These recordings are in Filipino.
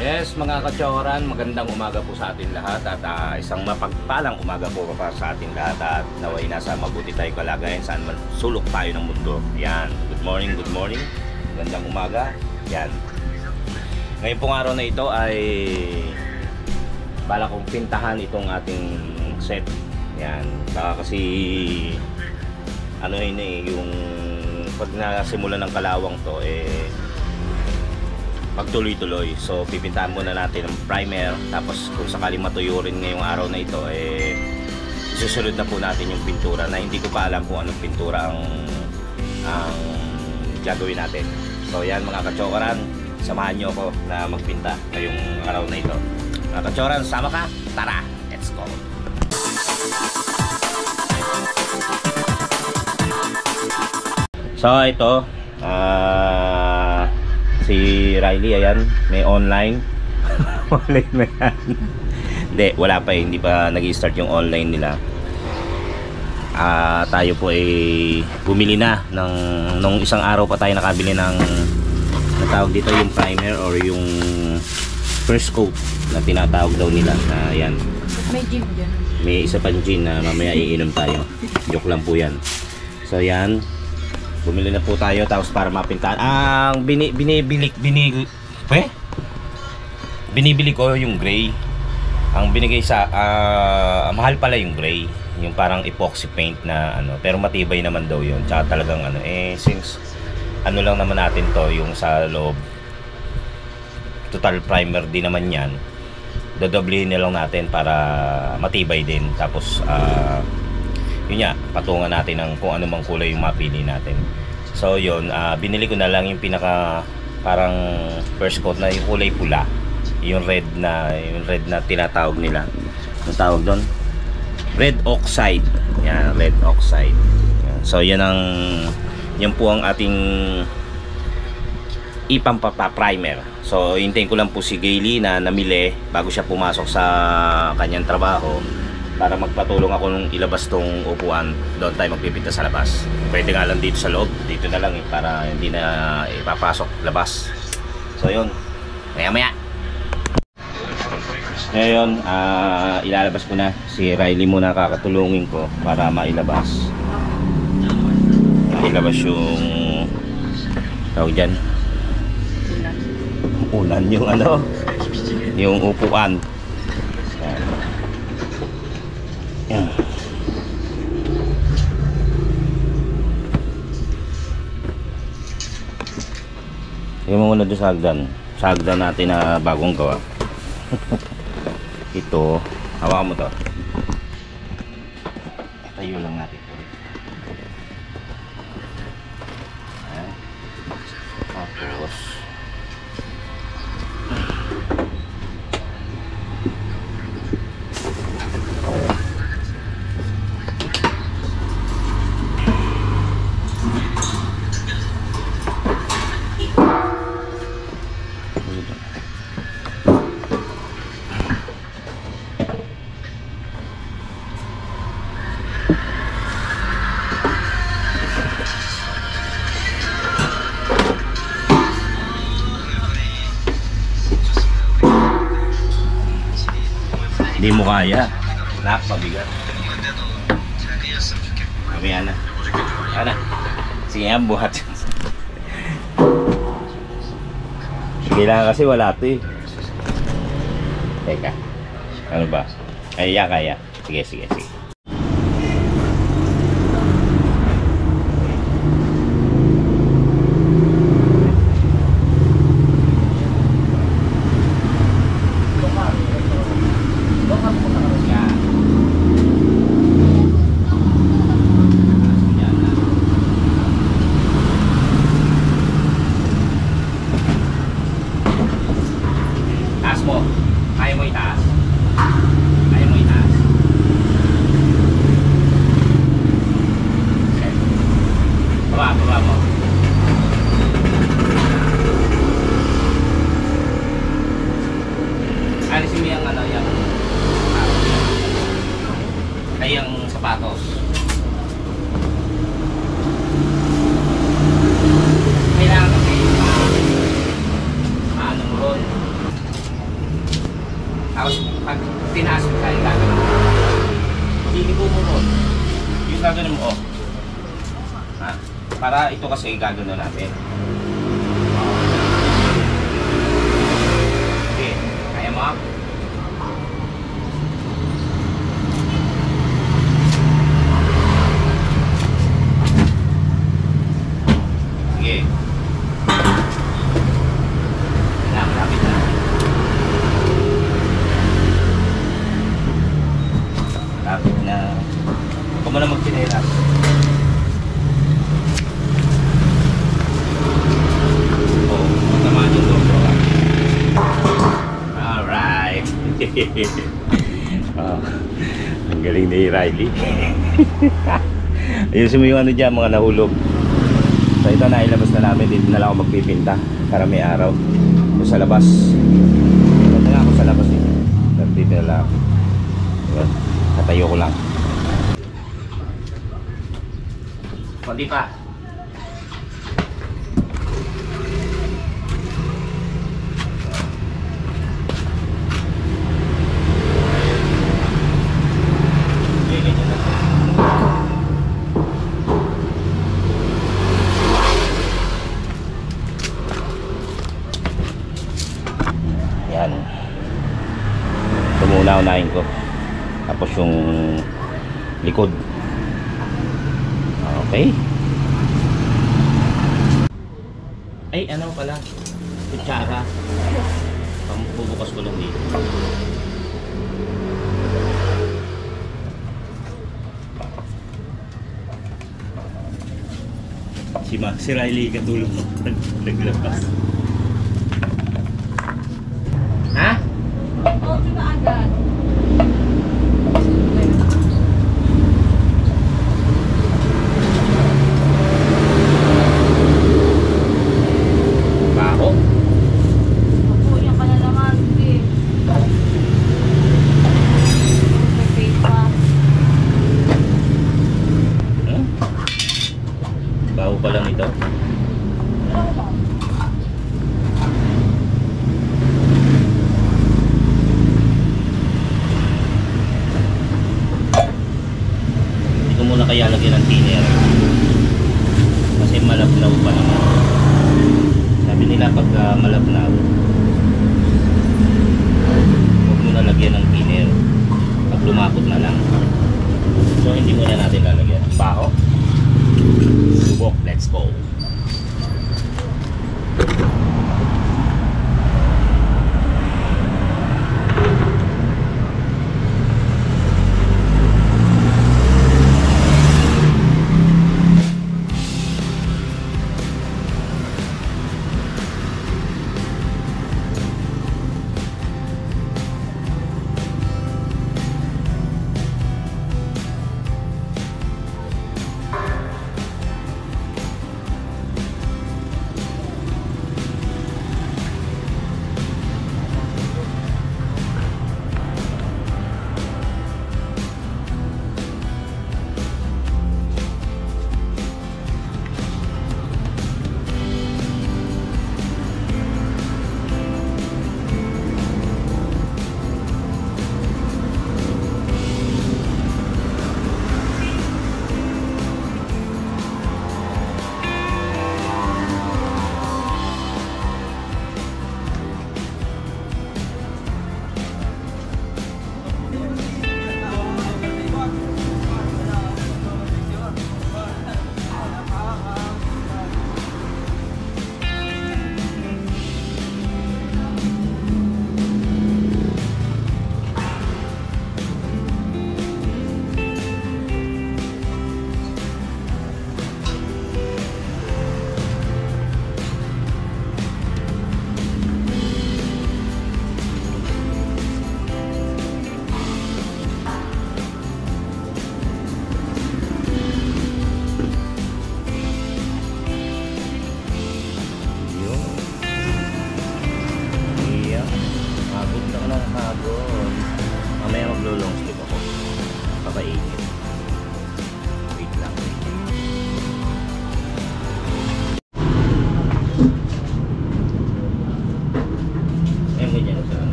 Yes, mga katsoran, magandang umaga po sa atin lahat at isang mapagpalang umaga po pa sa atin lahat at naway nasa mabuti tayo kalagayan saan man sulok tayo ng mundo. Yan, good morning, magandang umaga. Yan. Ngayon pong araw na ito ay bala kong pintahan itong ating set. Yan, baka kasi ano yun yung pag nasimula ng kalawang to pagtuloy-tuloy. So pipintahan muna natin ng primer, tapos kung sakaling matuyo rin ngayong araw na ito susunod na po natin yung pintura na hindi ko pa alam kung anong pintura ang gagawin natin. So yan mga katsokaran, samahan nyo ako na magpinta ngayong araw na ito. Mga katsokaran, sama ka? Tara, let's go! So ito si Riley, ayan, may online. Online na yan. Hindi, wala pa hindi pa nag-i-start yung online nila. Tayo po bumili na nung isang araw pa tayo nakabili ng natawag dito yung primer or yung first coat na tinatawag daw nila na yan. May gin dyan. May isa pang gin na mamaya iinom tayo. Joke lang po yan. So yan, bumili na po tayo tapos para mapintahan. Ang binibili ko yung gray. Ang binigay sa mahal pala yung gray, yung parang epoxy paint na ano, pero matibay naman daw yun. Tsaka talagang ano since ano lang naman natin to yung sa loob, total primer din naman yan, dodoblihin na lang natin para matibay din. Tapos yun nga, patungan natin ng kung ano mang kulay yung mapili natin. So yun, binili ko na lang yung pinaka parang first coat na yung kulay pula, yung red na tinatawag nila. Ang tawag doon, red oxide. Yan, red oxide. Yan. So yan po ang ating ipampa-primer. So hintayin ko lang po si Gayle na namili bago siya pumasok sa kanyang trabaho, para magpatulong ako nung ilabas tong upuan. Doon tayo magpipinta sa labas. Pwede nga lang dito sa loob, dito na lang para hindi na ipapasok labas. So yun, maya ngayon ilalabas ko na. Si Riley muna kakatulungin ko para mailabas yung tawag dyan, unan, yung ano, yung upuan. Yan. Yung muna doon sa hagdan natin na bagong gawa. Ito, hawakan mo to. Tayo lang natin. Tapos hindi mo kaya, pabigat. Mamaya na. Sige nga, buhat. Kailangan kasi wala ito Teka, ano ba? Kaya. Sige. Kaya mo itaas. Tapos pag tinaas mo tayo, gagawin mo. Hihipo mo mo. Yung gagawin mo, oh. Ha? Para ito kasi gagawin natin. Okay, kaya mo? Sige. Malapit na. Malapit na. Huwag mo na magsinelas. Oh, matamaan yung dobro ka. Alright. Oh, ang galing ni Riley. Ayusin mo yung ano dyan, mga nahulog. So ito na, ilabas na namin. Dito na lang ako magpipinta para may araw. Yung sa labas. Ito na ako sa labas eh. Dito na lang. Diba? Natayo ko lang. Kunti pa. Yan. Ito muna unahin ko. Tapos yung likod. Okay. Ay, ano pala? Kutsara. Bubukas ko lang dito. Si Riley katulong naglabas. Ha? Oo, diba agad? Baho? Ako, yung pala naman, hindi. May face mask. Hmm? Baho pa lang ito. Ano ba? Hindi ko muna kaya lagyan ng thinner. Kasi malabnaw pa naman. Sabi nila pag malabnaw, huwag mo na lagyan ng thinner. Pag lumapot na lang. So hindi muna natin lalagyan. Baho. Subok, let's go.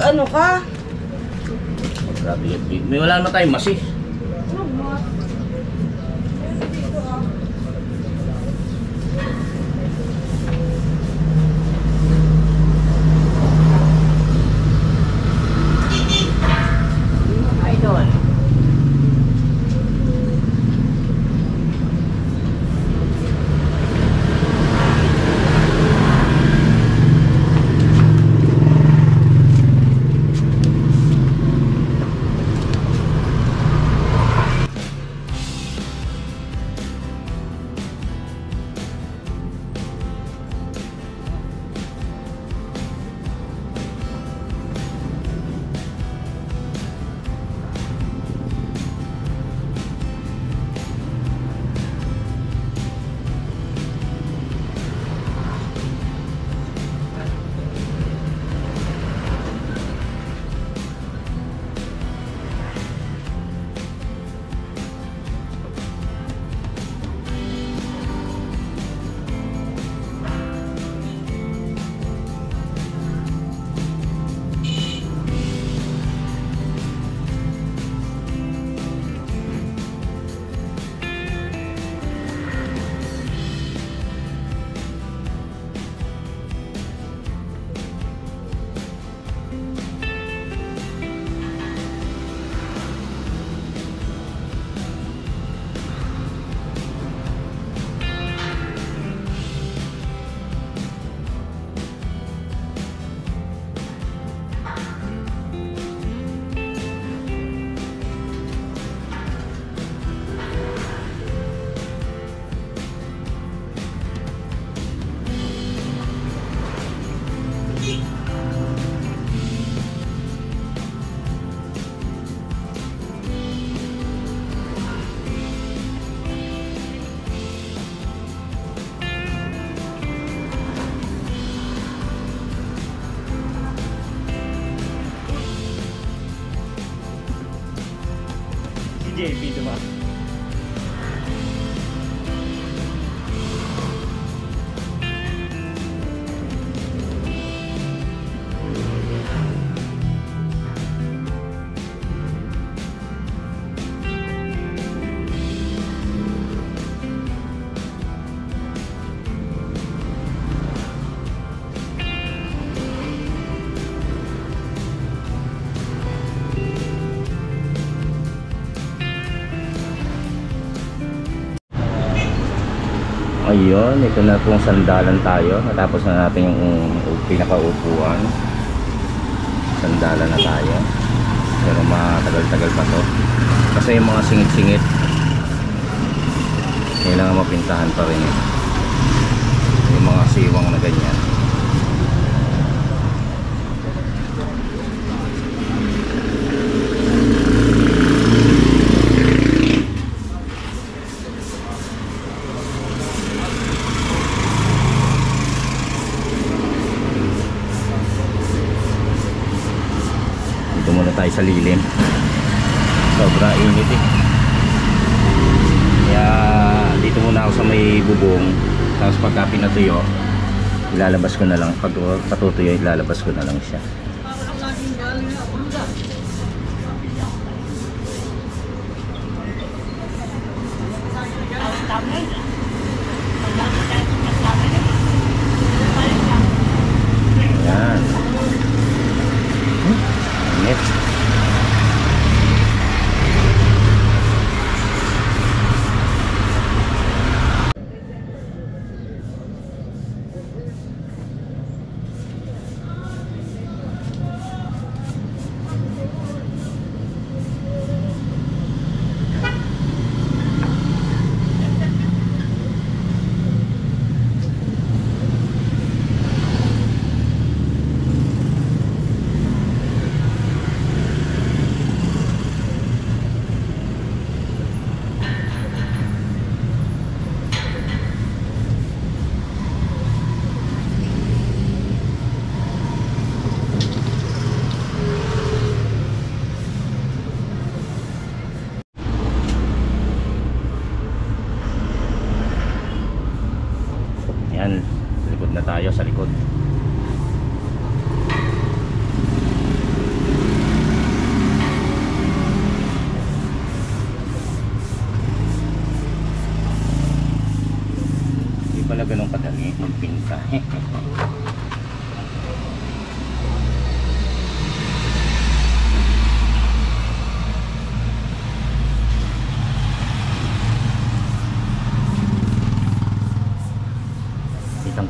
ano ka? Grabe yun. May wala naman tayong masi. Ano ba? Meron dito ah. Idol. JP, diba? Ayun, ito na pong sandalan tayo. Natapos na natin yung pinakaupuan. Sandalan na tayo. Pero matagal-tagal pa to. Kasi yung mga singit-singit, kailangan mapintahan pa rin yun. Yung mga siwang na ganyan. Dito muna tayo sa lilim. Sobrang init eh. Kaya dito muna ako sa may bubong. Tapos pagka pinatuyo, ilalabas ko na lang. Pag patutuyo, ilalabas ko na lang siya. Ayan. Init. Yan, sa likod na tayo, sa likod.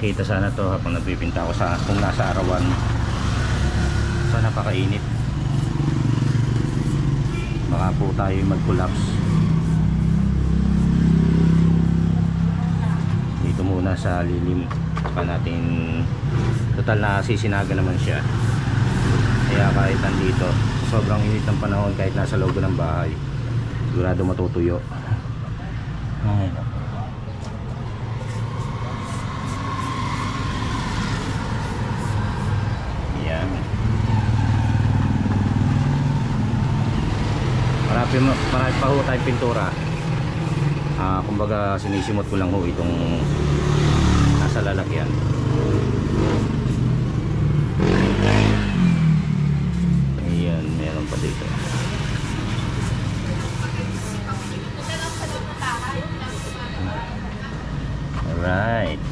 makita sana to habang nagpipinta ako sa kung nasa arawan. So napakainit. Baka po tayo mag-collapse. Dito muna sa lilim pa natin. Total na sisinaga naman siya. Kaya kahit nandito, sobrang init ng panahon kahit nasa loob ng bahay. Sigurado matutuyo. Ay, yan. Marami pa ho tayong pintura. Kumbaga sinisimot ko lang ho itong nasa lalagyan. Ayan, meron pa dito. Alright.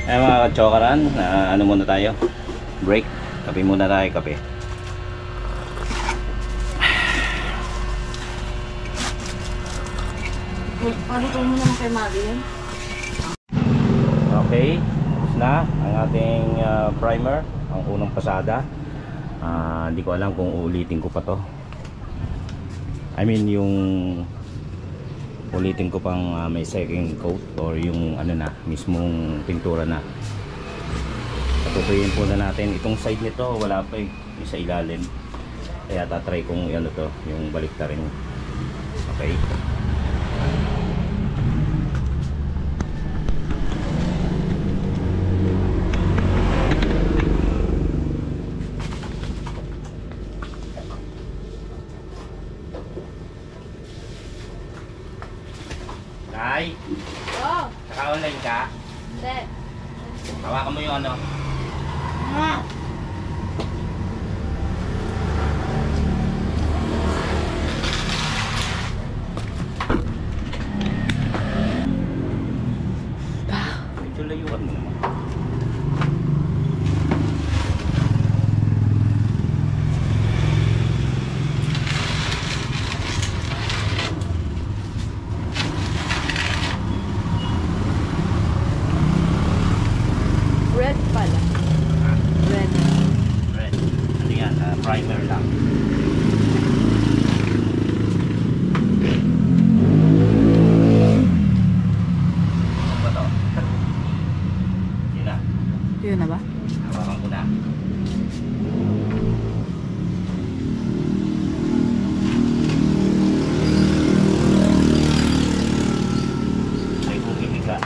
Ay mga kachokaran, ano muna tayo? Break. Kape muna tayo, kape. Paluto mo naman kay Mali yan. Okay, tapos na ang ating primer, ang unang pasada. Hindi ko alam kung uulitin ko pa to. I mean yung ulitin ko pang may second coat or yung ano na, mismong pintura na. Patutuyin po na natin itong side nito, wala pa eh, yung sa ilalim. Kaya tatry kong ano to, yung baliktarin. Okay. Nay, Oo. naka-online ka? Hindi. Hawakan mo yung ano. Medyo layuan mo naman. Red pala. Red. Red. Ano yan? Primer lang. Ano ba to? Yun na. Yun na ba? Hawakan ko na. Ay kung ibiga.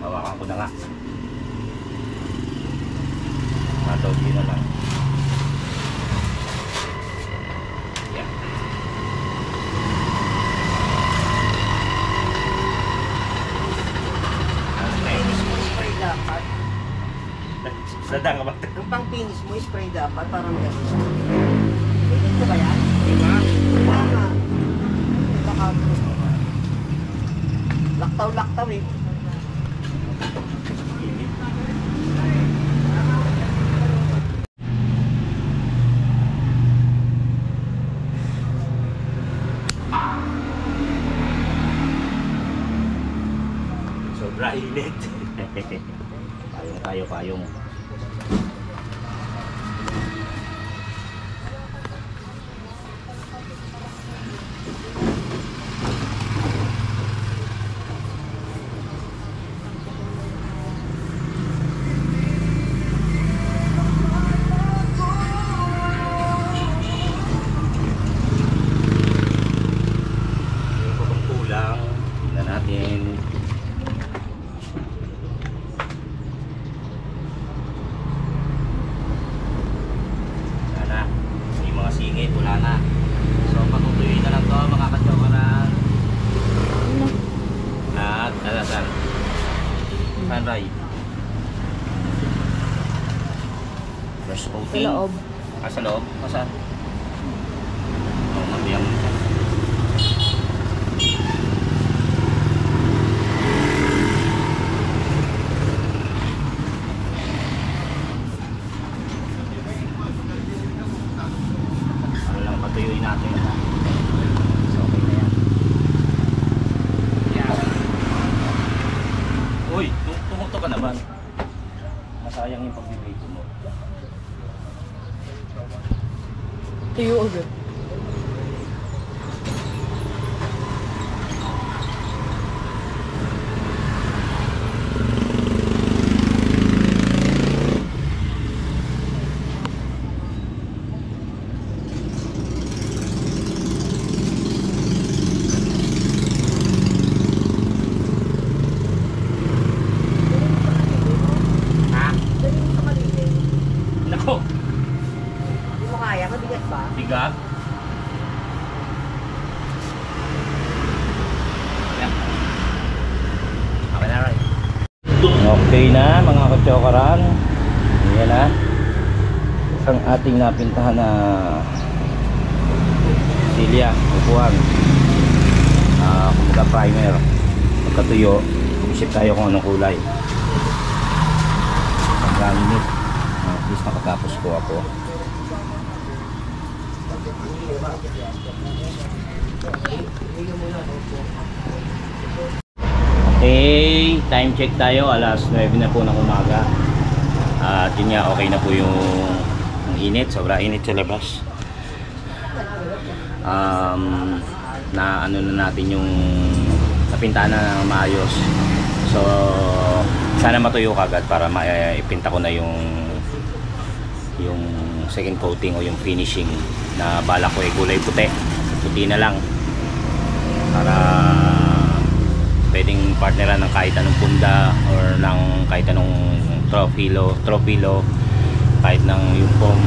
Hawakan ko na nga. Matawag na lang. Yan. Ano na yun? Spray dapat. Sadang ka ba? Ang pang-finish mo, spray dapat. Parang gano'n. Pwede ko ba yan? Diba? Tama. Baka laktaw-laktaw eh. Sobra init. Payong. natin. Wala na. Yung mga singit, wala na. So patutuyuin na lang to mga katsokaran. At alasan. Sunray. First Sa coating. loob. Sa loob? Saan? Oh, mamaya mo. Ano lang patuyuin natin. So, okay na yan. Yan. Uy, tumuto ka naman. Masayang yung pagbibigay mo. Tuyo agad. Ha? Dali mo sa malilim. Nako, Hindi mo kaya, mabigat ba? bigat. Yan. Okay na rin. Okay na mga katsokaran. Yan na. Ang ating napintahan na silya, upuan. Kumbaga primer. Pagkatuyo, isip tayo kung anong kulay. Pag-gamit. At least nakatapos ko ako. Okay, time check tayo, alas 9 na po ng umaga. At yun nga, okay na po yung ang init, sobra init sa labas. Na ano na natin yung napinta na maayos. So sana matuyo kagad para maipinta ko na yung second coating o yung finishing na balak ko gulay puti na lang para pwedeng partneran ng kahit anong punda or ng kahit anong tropilo kahit ng yung foam,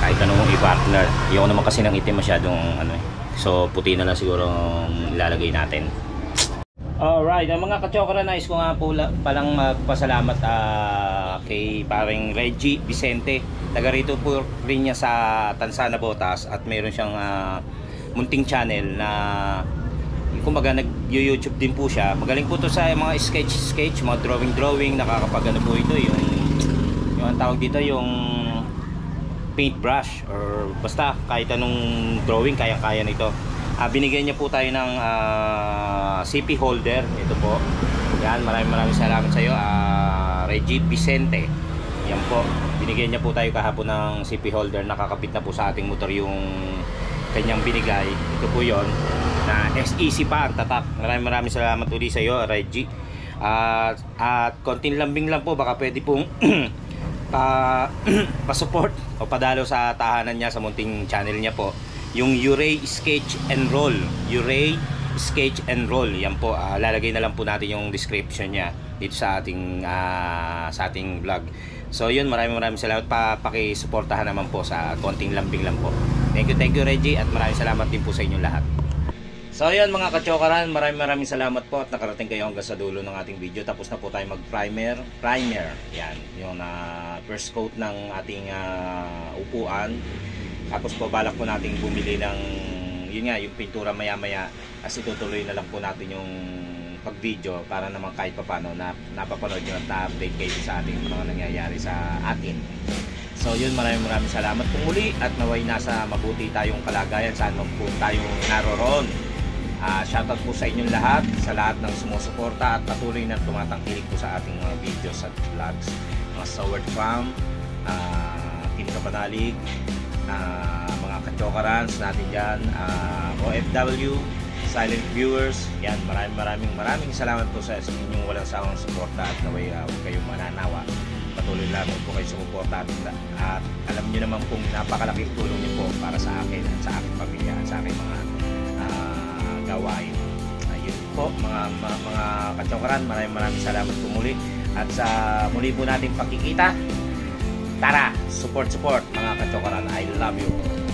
kahit anong i-partner. Yung naman kasi ng itim masyadong ano eh. So puti na lang siguro ilalagay natin. Alright, ang mga ka-chokra, nais ko nga po palang magpasalamat kay paring Reggie Vicente. Taga rito po rin niya sa Tansana Botas at mayroon siyang munting channel na kumbaga nag-YouTube din po siya. Magaling po to sa mga sketch, mga drawing, nakakapag ano po ito, yung ang tawag dito yung paintbrush or basta kahit anong drawing kayang-kaya nito. Binigyan niya po tayo ng CP holder. Ito po. Yan, maraming salamat sa iyo, Reggie Vicente. Yan po. Binigyan niya po tayo kahapon ng CP holder. Nakakapit na po sa ating motor yung kanyang binigay. Ito po yon na SEC pa ang tatak. Maraming salamat ulit sa iyo, Reggie. At konting lambing lang po, baka pwede pong pa-support o padalo sa tahanan niya sa munting channel niya po. Yung Uray Sketch and Roll. Uray Sketch and Roll. Yan po, lalagay na lang po natin yung description niya dito sa ating vlog. So yun, maraming salamat. Pakisuportahan naman po sa konting lambing lang po. Thank you Reggie, at maraming salamat din po sa inyong lahat. So yun mga kachokaran, maraming salamat po at nakarating kayo hanggang sa dulo ng ating video. Tapos na po tayo mag-primer. Yan, yung first coat ng ating upuan. Tapos po balak po nating bumili ng yun nga, yung pintura maya kasi tutuloy na lang po natin yung pag-video para naman kahit papano na napapanood nyo at na-update kayo sa ating mga nangyayari sa atin. So yun, maraming salamat po muli at naway nasa mabuti tayong kalagayan saan man po tayong naroroon. Shoutout po sa inyong lahat, sa lahat ng sumusuporta at patuloy na tumatangkilik po sa ating mga videos at vlogs. Mga Soward Farm, Team Kapanalig, mga kachokarans natin dyan, OFW, silent viewers. Yan, maraming salamat po sa inyong walang sawang suporta at naway huwag kayong mananawa. Patuloy lang po kayo sumuporta at alam nyo naman pong napakalaking tulong nyo po para sa akin at sa aking pamilya at sa aking mga gawain. Ayun. po mga katsokaran. Maraming salamat po muli. At sa muli po natin pagkikita, tara, support mga katsokaran. I love you.